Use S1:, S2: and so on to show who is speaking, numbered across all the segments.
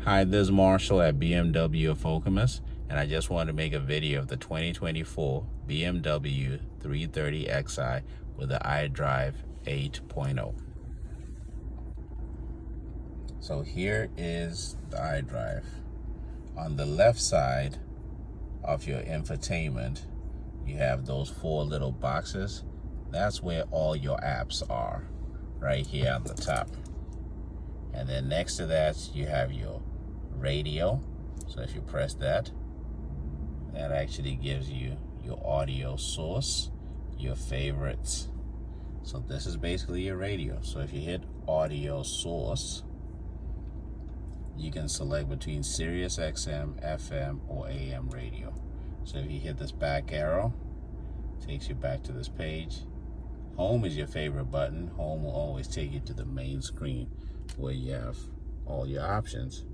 S1: Hi, this is Marshall at BMW of Okemos, and I just wanted to make a video of the 2024 BMW 330xi with the iDrive 8.0. So here is the iDrive. On the left side of your infotainment, you have those four little boxes. That's where all your apps are, right here on the top. And then next to that, you have your radio. So if you press that, that actually gives you your audio source, your favorites. So this is basically your radio. So if you hit audio source, you can select between Sirius XM, FM, or AM radio. So if you hit this back arrow, it takes you back to this page. Home is your favorite button. Home will always take you to the main screen where you have all your options.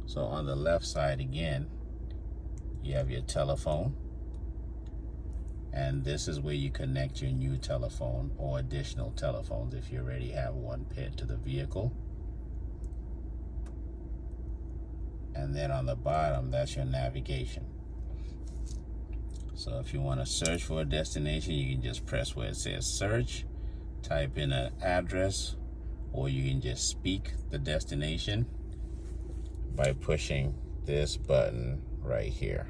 S1: So on the left side again, you have your telephone. And this is where you connect your new telephone or additional telephones if you already have one paired to the vehicle. And then on the bottom, that's your navigation. So if you want to search for a destination, you can just press where it says search, type in an address, or you can just speak the destination by pushing this button right here.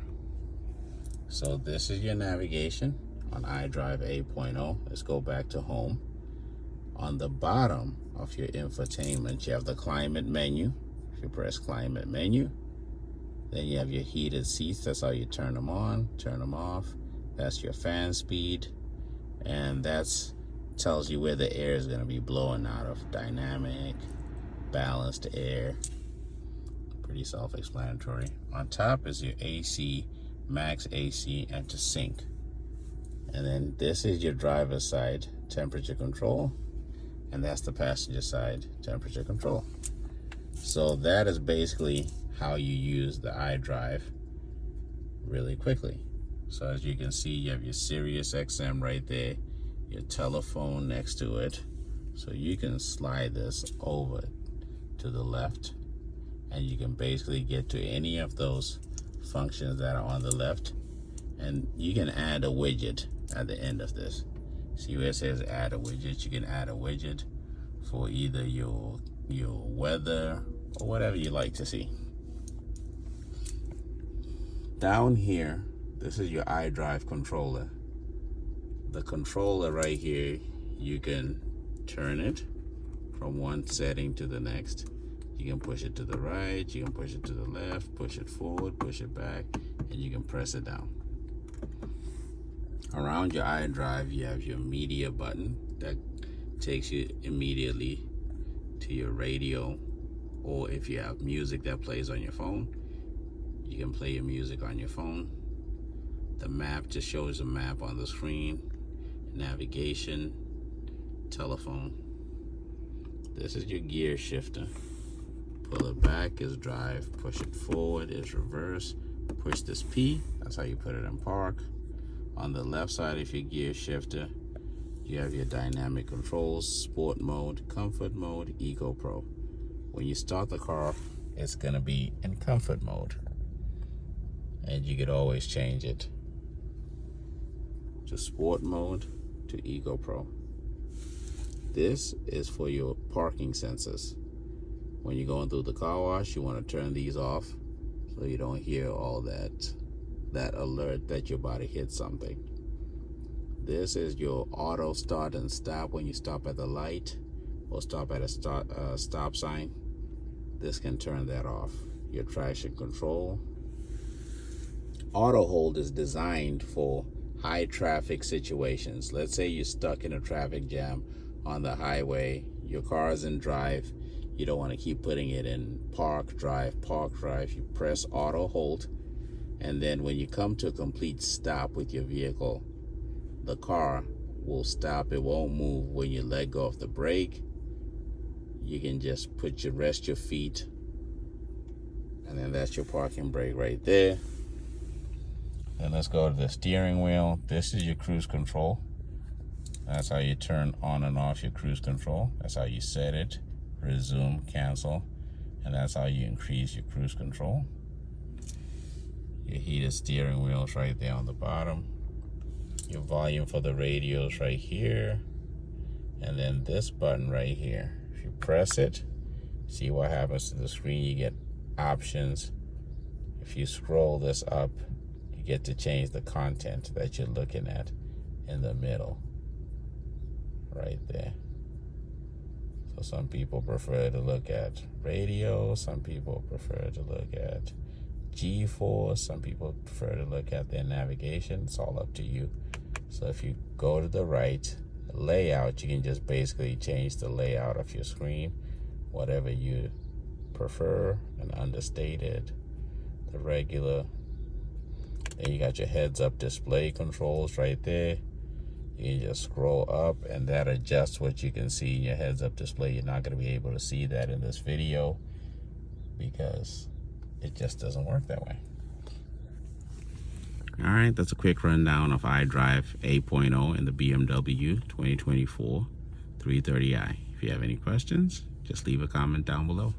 S1: So this is your navigation on iDrive 8.0. Let's go back to home. On the bottom of your infotainment, you have the climate menu. If you press climate menu, then you have your heated seats. That's how you turn them on, turn them off. That's your fan speed. And that's tells you where the air is going to be blowing out of. Dynamic, balanced air. Pretty self-explanatory. On top is your AC, max AC, and to sync. And then this is your driver's side temperature control. And that's the passenger side temperature control. So that is basically how you use the iDrive really quickly. So as you can see, you have your Sirius XM right there, your telephone next to it. So you can slide this over to the left and you can basically get to any of those functions that are on the left. And you can add a widget at the end of this. See where it says add a widget? You can add a widget for either your weather or whatever you like to see. Down here, this is your iDrive controller. The controller right here, you can turn it from one setting to the next. You can push it to the right, you can push it to the left, push it forward, push it back, and you can press it down. Around your iDrive, you have your media button that takes you immediately to your radio, or if you have music that plays on your phone, you can play your music on your phone. The map just shows a map on the screen. Navigation, telephone. This is your gear shifter. Pull it back is drive, push it forward is reverse. Push this P, that's how you put it in park. On the left side of your gear shifter, you have your dynamic controls, sport mode, comfort mode, eco pro. When you start the car, it's gonna be in comfort mode. And you could always change it to sport mode to eco pro. This is for your parking sensors. When you're going through the car wash, you want to turn these off so you don't hear all that alert that your body hit something. This is your auto start and stop when you stop at the light or stop at a stop sign. This can turn that off. Your traction control. Auto hold is designed for high traffic situations. Let's say you're stuck in a traffic jam on the highway. Your car is in drive. You don't want to keep putting it in park, drive, park, drive. You press auto hold. And then when you come to a complete stop with your vehicle, the car will stop. It won't move. When you let go of the brake, you can just rest your feet. And then that's your parking brake right there. Then let's go to the steering wheel. This is your cruise control. That's how you turn on and off your cruise control. That's how you set it. Resume, cancel. And that's how you increase your cruise control. Your heated steering wheel's right there on the bottom. Your volume for the radio is right here. And then this button right here. If you press it, see what happens to the screen. You get options. If you scroll this up, you get to change the content that you're looking at in the middle. Right there. So some people prefer to look at radio, some people prefer to look at G-force, some people prefer to look at their navigation. It's all up to you. So if you go to the right layout, you can just basically change the layout of your screen, whatever you prefer, an understated, the regular. Then you got your heads-up display controls right there. You can just scroll up and that adjusts what you can see in your heads-up display. You're not going to be able to see that in this video because it just doesn't work that way. All right, that's a quick rundown of iDrive 8.0 in the BMW 2024 330i. If you have any questions, just leave a comment down below.